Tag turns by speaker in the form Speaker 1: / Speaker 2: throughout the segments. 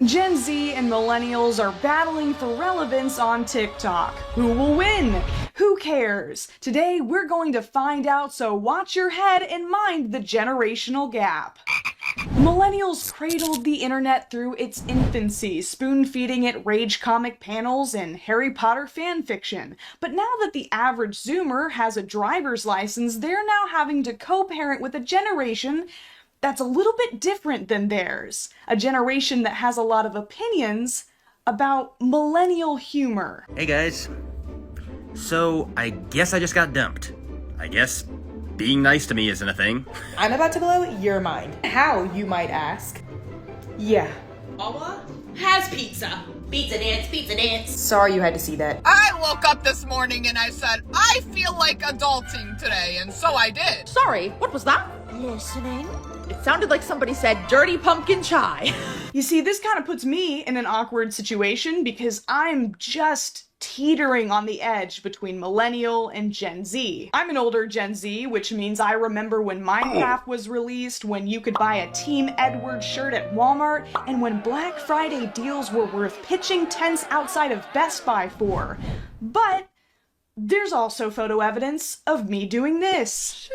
Speaker 1: Gen Z and millennials are battling for relevance on TikTok. Who will win? Who cares? Today we're going to find out, so watch your head and mind the generational gap. Millennials cradled the internet through its infancy, spoon-feeding it rage comic panels and Harry Potter fanfiction. But now that the average Zoomer has a driver's license, they're now having to co-parent with a generation that's a little bit different than theirs. A generation that has a lot of opinions about millennial humor.
Speaker 2: Hey guys. So, I guess I just got dumped. I guess being nice to me isn't a thing.
Speaker 3: I'm about to blow your mind. How, you might ask? Yeah.
Speaker 4: Wawa has pizza. Pizza dance, pizza dance.
Speaker 3: Sorry you had to see that.
Speaker 5: I woke up this morning and I said, I feel like adulting today, and so I did.
Speaker 4: Sorry, what was that?
Speaker 6: Listening?
Speaker 4: It sounded like somebody said dirty pumpkin chai.
Speaker 1: You see, this kind of puts me in an awkward situation because I'm just teetering on the edge between millennial and Gen Z. I'm an older Gen Z, which means I remember when Minecraft was released, when you could buy a Team Edward shirt at Walmart, and when Black Friday deals were worth pitching tents outside of Best Buy for. But there's also photo evidence of me doing this.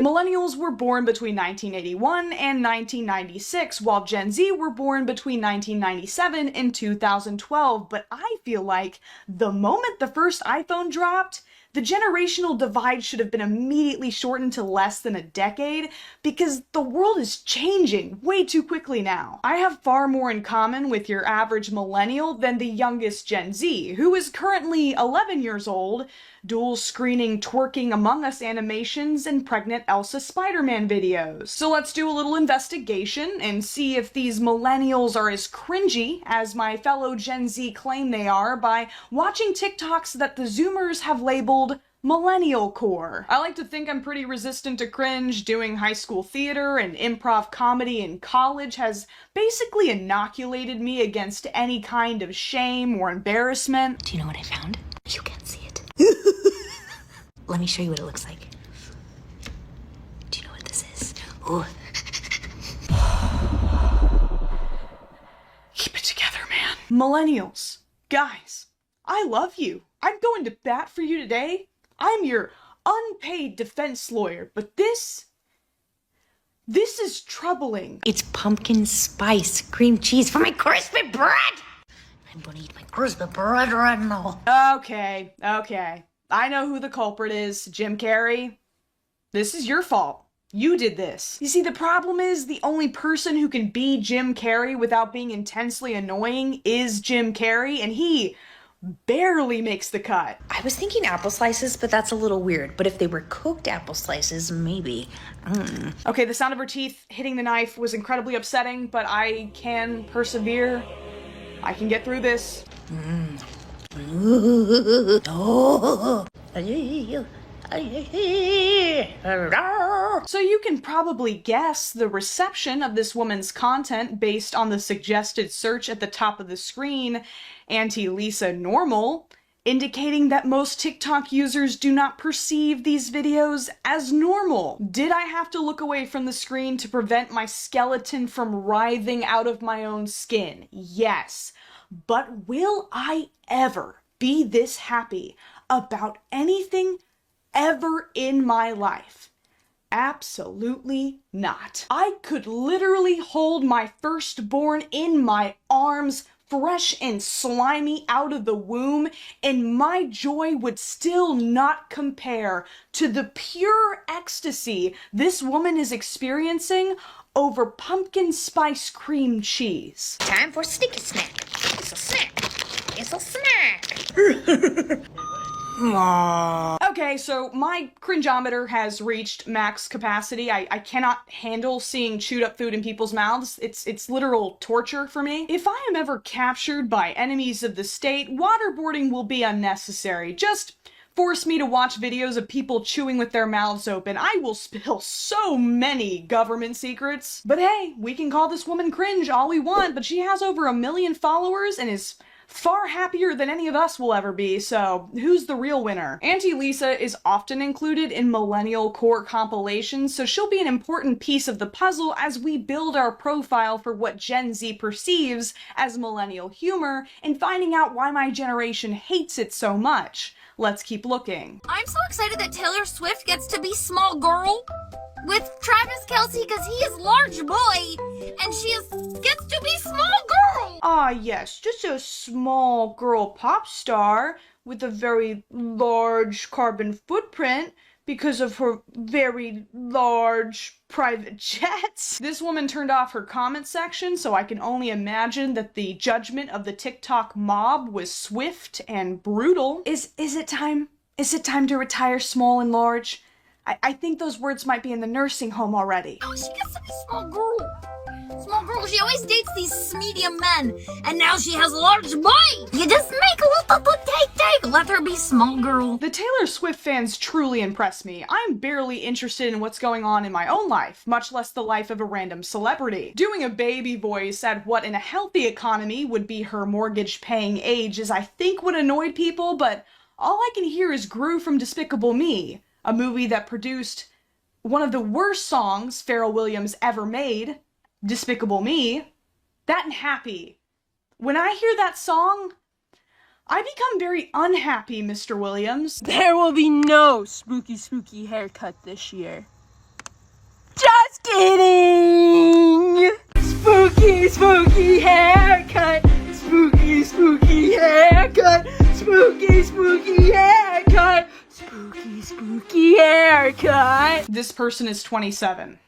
Speaker 1: Millennials were born between 1981 and 1996, while Gen Z were born between 1997 and 2012, but I feel like the moment the first iPhone dropped, the generational divide should have been immediately shortened to less than a decade, because the world is changing way too quickly now. I have far more in common with your average millennial than the youngest Gen Z, who is currently 11 years old, dual screening twerking Among Us animations and pregnant Elsa Spider-Man videos. So let's do a little investigation and see if these millennials are as cringy as my fellow Gen Z claim they are by watching TikToks that the Zoomers have labeled millennial core. I like to think I'm pretty resistant to cringe. Doing high school theater and improv comedy in college has basically inoculated me against any kind of shame or embarrassment.
Speaker 6: Do you know what I found? You can't see it. Let me show you what it looks like. Do you know what this is? Ooh.
Speaker 1: Keep it together, man. Millennials, guys, I love you. I'm going to bat for you today. I'm your unpaid defense lawyer, but this is troubling.
Speaker 6: It's pumpkin spice cream cheese for my crispy bread! I'm gonna eat my crispy bread right now.
Speaker 1: Okay. I know who the culprit is, Jim Carrey. This is your fault. You did this. You see, the problem is the only person who can be Jim Carrey without being intensely annoying is Jim Carrey, and he barely makes the cut.
Speaker 6: I was thinking apple slices, but that's a little weird. But if they were cooked apple slices, maybe.
Speaker 1: Okay, the sound of her teeth hitting the knife was incredibly upsetting, but I can persevere. I can get through this. So you can probably guess the reception of this woman's content based on the suggested search at the top of the screen, Auntie Lisa Normal, indicating that most TikTok users do not perceive these videos as normal. Did I have to look away from the screen to prevent my skeleton from writhing out of my own skin? Yes. But will I ever be this happy about anything ever in my life? Absolutely not. I could literally hold my firstborn in my arms, fresh and slimy out of the womb, and my joy would still not compare to the pure ecstasy this woman is experiencing over pumpkin spice cream cheese.
Speaker 6: Time for sticky snack. It's a snack. It's a snack.
Speaker 1: Okay, so my cringeometer has reached max capacity. I cannot handle seeing chewed up food in people's mouths. It's literal torture for me. If I am ever captured by enemies of the state, waterboarding will be unnecessary. Just force me to watch videos of people chewing with their mouths open. I will spill so many government secrets. But hey, we can call this woman cringe all we want, but she has over 1 million followers and is far happier than any of us will ever be, so who's the real winner? Auntie Lisa is often included in Millennial core compilations, so she'll be an important piece of the puzzle as we build our profile for what Gen Z perceives as Millennial humor and finding out why my generation hates it so much. Let's keep looking.
Speaker 7: I'm so excited that Taylor Swift gets to be small girl with Travis Kelce because he is large boy and gets to be small girl.
Speaker 1: Ah yes, just a small girl pop star with a very large carbon footprint because of her very large private jets. This woman turned off her comment section, so I can only imagine that the judgment of the TikTok mob was swift and brutal. Is it time? Is it time to retire small and large? I think those words might be in the nursing home already.
Speaker 7: Oh, she gets to be small girl. Small girl, she always dates these medium men, and now she has a large boy. You just make a little take. Let her be small girl.
Speaker 1: The Taylor Swift fans truly impress me. I'm barely interested in what's going on in my own life, much less the life of a random celebrity. Doing a baby voice at what in a healthy economy would be her mortgage-paying age is I think what annoyed people, but all I can hear is Gru from Despicable Me, a movie that produced one of the worst songs Pharrell Williams ever made, Despicable Me. That and Happy. When I hear that song, I become very unhappy, Mr. Williams.
Speaker 8: There will be no spooky haircut this year. Just kidding! Spooky haircut! Spooky haircut! Spooky haircut! Spooky haircut!
Speaker 1: This person is 27.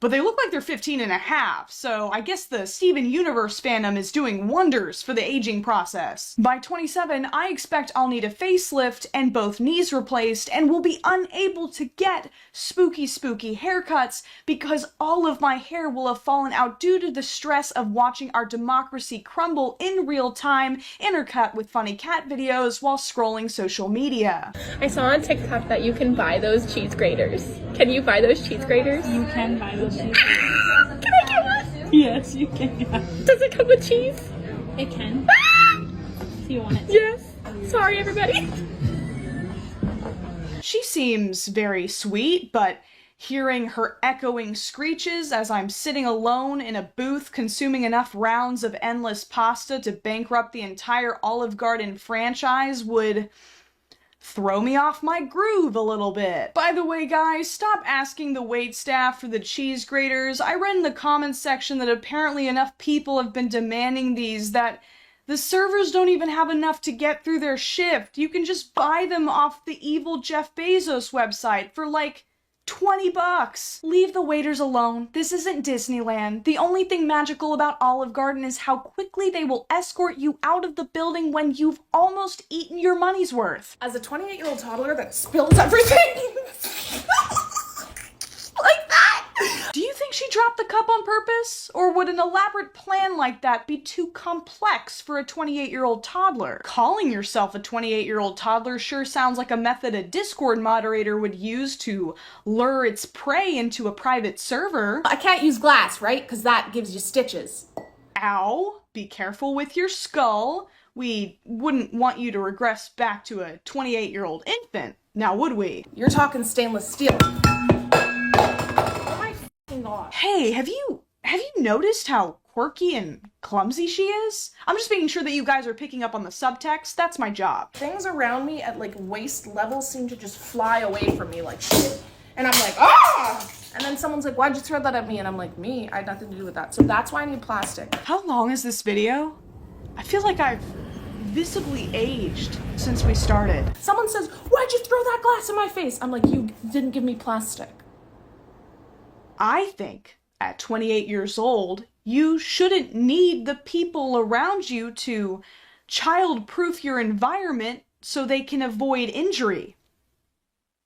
Speaker 1: But they look like they're 15 and a half, so I guess the Steven Universe fandom is doing wonders for the aging process. By 27, I expect I'll need a facelift and both knees replaced and will be unable to get spooky haircuts because all of my hair will have fallen out due to the stress of watching our democracy crumble in real time, intercut with funny cat videos while scrolling social media.
Speaker 9: I saw on TikTok that you can buy those cheese graters. Can you buy those cheese graters?
Speaker 10: You can buy those cheese graters.
Speaker 9: Can I get one?
Speaker 10: Yes, you can.
Speaker 9: Does it come with cheese?
Speaker 10: It can. Do you want it?
Speaker 9: Yes. Sorry, everybody.
Speaker 1: She seems very sweet, but hearing her echoing screeches as I'm sitting alone in a booth consuming enough rounds of endless pasta to bankrupt the entire Olive Garden franchise would throw me off my groove a little bit. By the way, guys, stop asking the waitstaff for the cheese graters. I read in the comments section that apparently enough people have been demanding these that the servers don't even have enough to get through their shift. You can just buy them off the evil Jeff Bezos website for like $20. Leave the waiters alone. This isn't Disneyland. The only thing magical about Olive Garden is how quickly they will escort you out of the building when you've almost eaten your money's worth.
Speaker 3: As a 28-year-old toddler that spills everything like that.
Speaker 1: Do you think she dropped the cup on purpose? Or would an elaborate plan like that be too complex for a 28-year-old toddler? Calling yourself a 28-year-old toddler sure sounds like a method a Discord moderator would use to lure its prey into a private server.
Speaker 3: I can't use glass, right? Because that gives you stitches.
Speaker 1: Ow! Be careful with your skull. We wouldn't want you to regress back to a 28-year-old infant, now would we?
Speaker 3: You're talking stainless steel.
Speaker 1: Hey, have you noticed how quirky and clumsy she is? I'm just making sure that you guys are picking up on the subtext. That's my job.
Speaker 3: Things around me at like waist level seem to just fly away from me like shit. And I'm like, ah! And then someone's like, why'd you throw that at me? And I'm like, me? I had nothing to do with that. So that's why I need plastic.
Speaker 1: How long is this video? I feel like I've visibly aged since we started.
Speaker 3: Someone says, why'd you throw that glass in my face? I'm like, you didn't give me plastic.
Speaker 1: I think at 28 years old, you shouldn't need the people around you to child-proof your environment so they can avoid injury.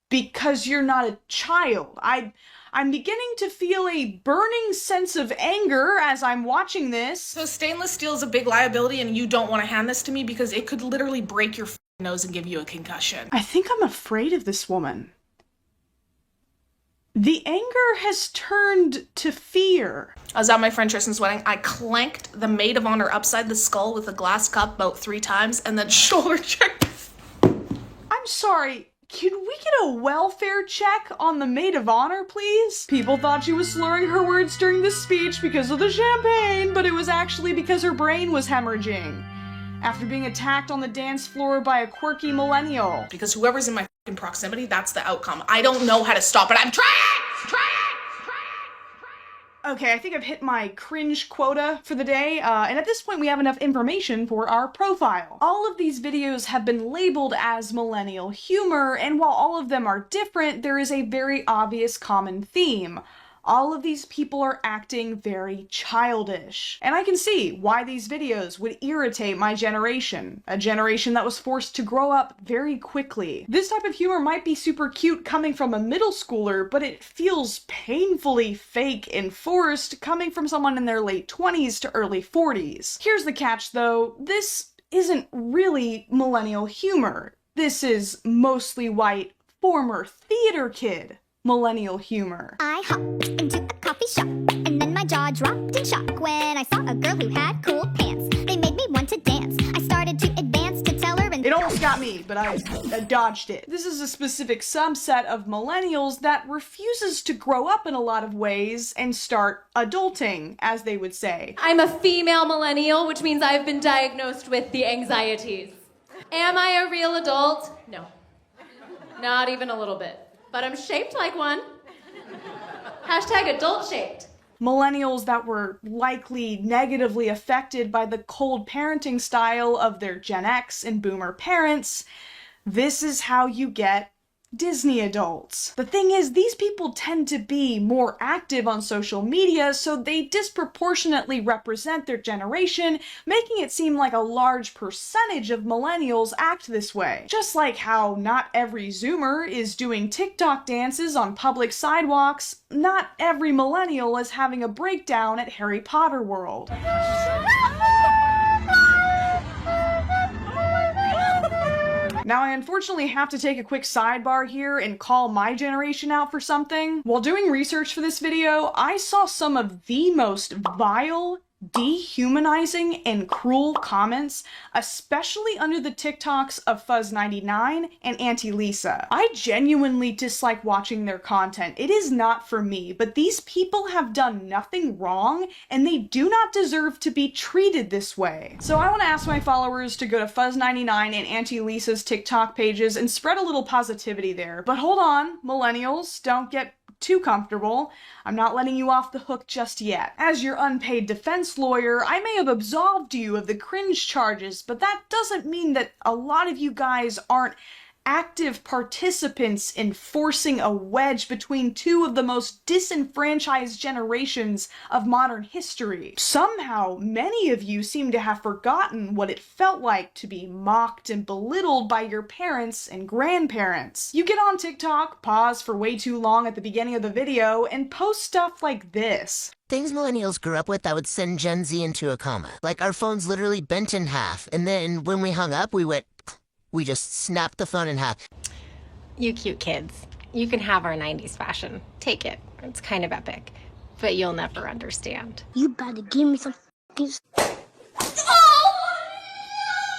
Speaker 1: Because you're not a child. I'm beginning to feel a burning sense of anger as I'm watching this.
Speaker 3: So stainless steel is a big liability and you don't want to hand this to me because it could literally break your nose and give you a concussion.
Speaker 1: I think I'm afraid of this woman. The anger has turned to fear.
Speaker 3: I was at my friend Tristan's wedding. I clanked the maid of honor upside the skull with a glass cup about 3 times and then shoulder checked.
Speaker 1: I'm sorry, could we get a welfare check on the maid of honor, please? People thought she was slurring her words during the speech because of the champagne, but it was actually because her brain was hemorrhaging after being attacked on the dance floor by a quirky millennial.
Speaker 3: Because whoever's in my fucking proximity, that's the outcome. I don't know how to stop it. I'm trying!
Speaker 1: Okay, I think I've hit my cringe quota for the day, and at this point we have enough information for our profile. All of these videos have been labeled as millennial humor, and while all of them are different, there is a very obvious common theme. All of these people are acting very childish. And I can see why these videos would irritate my generation, a generation that was forced to grow up very quickly. This type of humor might be super cute coming from a middle schooler, but it feels painfully fake and forced coming from someone in their late 20s to early 40s. Here's the catch though, this isn't really millennial humor. This is mostly white, former theater kid millennial humor.
Speaker 11: I hopped into a coffee shop, and then my jaw dropped in shock when I saw a girl who had cool pants. They made me want to dance. I started to advance to tell her, and
Speaker 1: it almost got me, but I dodged it. This is a specific subset of millennials that refuses to grow up in a lot of ways and start adulting, as they would say.
Speaker 12: I'm a female millennial, which means I've been diagnosed with the anxieties. Am I a real adult? No. Not even a little bit. But I'm shaped like one. Hashtag adult shaped.
Speaker 1: Millennials that were likely negatively affected by the cold parenting style of their Gen X and Boomer parents. This is how you get Disney adults. The thing is, these people tend to be more active on social media, so they disproportionately represent their generation, making it seem like a large percentage of millennials act this way. Just like how not every Zoomer is doing TikTok dances on public sidewalks, not every millennial is having a breakdown at Harry Potter World. Now, I unfortunately have to take a quick sidebar here and call my generation out for something. While doing research for this video, I saw some of the most vile, dehumanizing, and cruel comments, especially under the TikToks of Fuzz99 and Auntie Lisa. I genuinely dislike watching their content. It is not for me, but these people have done nothing wrong, and they do not deserve to be treated this way. So I want to ask my followers to go to Fuzz99 and Auntie Lisa's TikTok pages and spread a little positivity there. But hold on, millennials, don't get too comfortable. I'm not letting you off the hook just yet. As your unpaid defense lawyer, I may have absolved you of the cringe charges, but that doesn't mean that a lot of you guys aren't active participants in forcing a wedge between two of the most disenfranchised generations of modern history. Somehow, many of you seem to have forgotten what it felt like to be mocked and belittled by your parents and grandparents. You get on TikTok, pause for way too long at the beginning of the video, and post stuff like this.
Speaker 13: Things millennials grew up with that would send Gen Z into a coma. Like our phones literally bent in half, and then when we hung up, we just snapped the phone in half.
Speaker 14: You cute kids. You can have our 90s fashion. Take it. It's kind of epic. But you'll never understand.
Speaker 11: you better give me some f***ing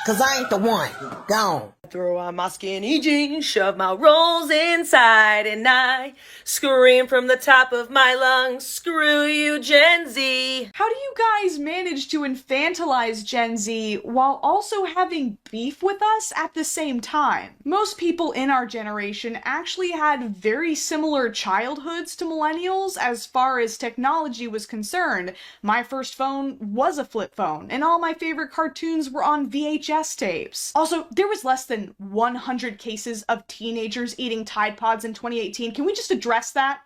Speaker 15: Cause I ain't the one. Gone.
Speaker 16: Throw on my skinny jeans, shove my rolls inside, and I scream from the top of my lungs, screw you, Gen Z.
Speaker 1: How do you guys manage to infantilize Gen Z while also having beef with us at the same time? Most people in our generation actually had very similar childhoods to millennials as far as technology was concerned. My first phone was a flip phone, and all my favorite cartoons were on VHS tapes. Also, there was less than 100 cases of teenagers eating Tide Pods in 2018. Can we just address that?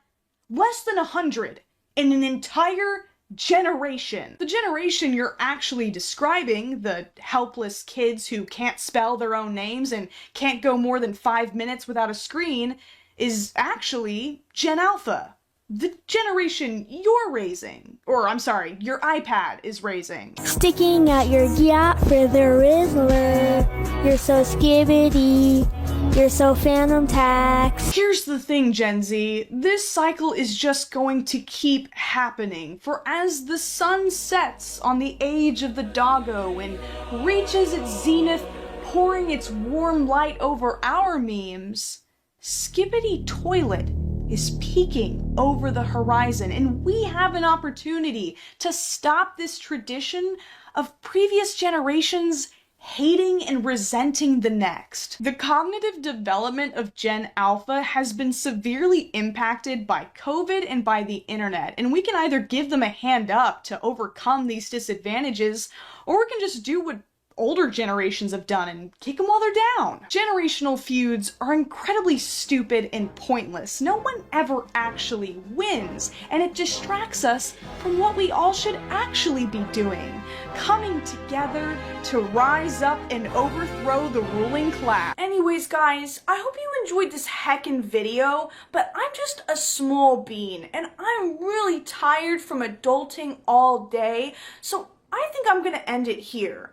Speaker 1: Less than 100 in an entire generation. The generation you're actually describing, the helpless kids who can't spell their own names and can't go more than 5 minutes without a screen, is actually Gen Alpha. The generation you're raising, or I'm sorry, your iPad is raising.
Speaker 17: Sticking out your gap for the Rizzler. You're so skibbity. You're so phantom tax.
Speaker 1: Here's the thing, Gen Z. This cycle is just going to keep happening. For as the sun sets on the age of the doggo and reaches its zenith, pouring its warm light over our memes, Skibbity Toilet is peeking over the horizon, and we have an opportunity to stop this tradition of previous generations hating and resenting the next. The cognitive development of Gen Alpha has been severely impacted by COVID and by the internet, and we can either give them a hand up to overcome these disadvantages, or we can just do what older generations have done and kick them while they're down. Generational feuds are incredibly stupid and pointless. No one ever actually wins, and it distracts us from what we all should actually be doing. Coming together to rise up and overthrow the ruling class. Anyways, guys, I hope you enjoyed this heckin' video, but I'm just a small bean, and I'm really tired from adulting all day, so I think I'm gonna end it here.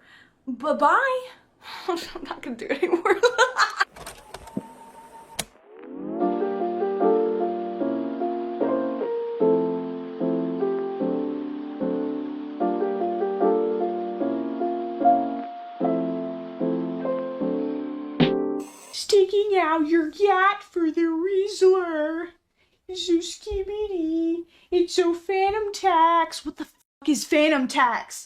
Speaker 1: Bye-bye. I'm not gonna do it anymore. Sticking out your gat for the Rizzler. So skibbity. It's so phantom tax. What the fuck is phantom tax?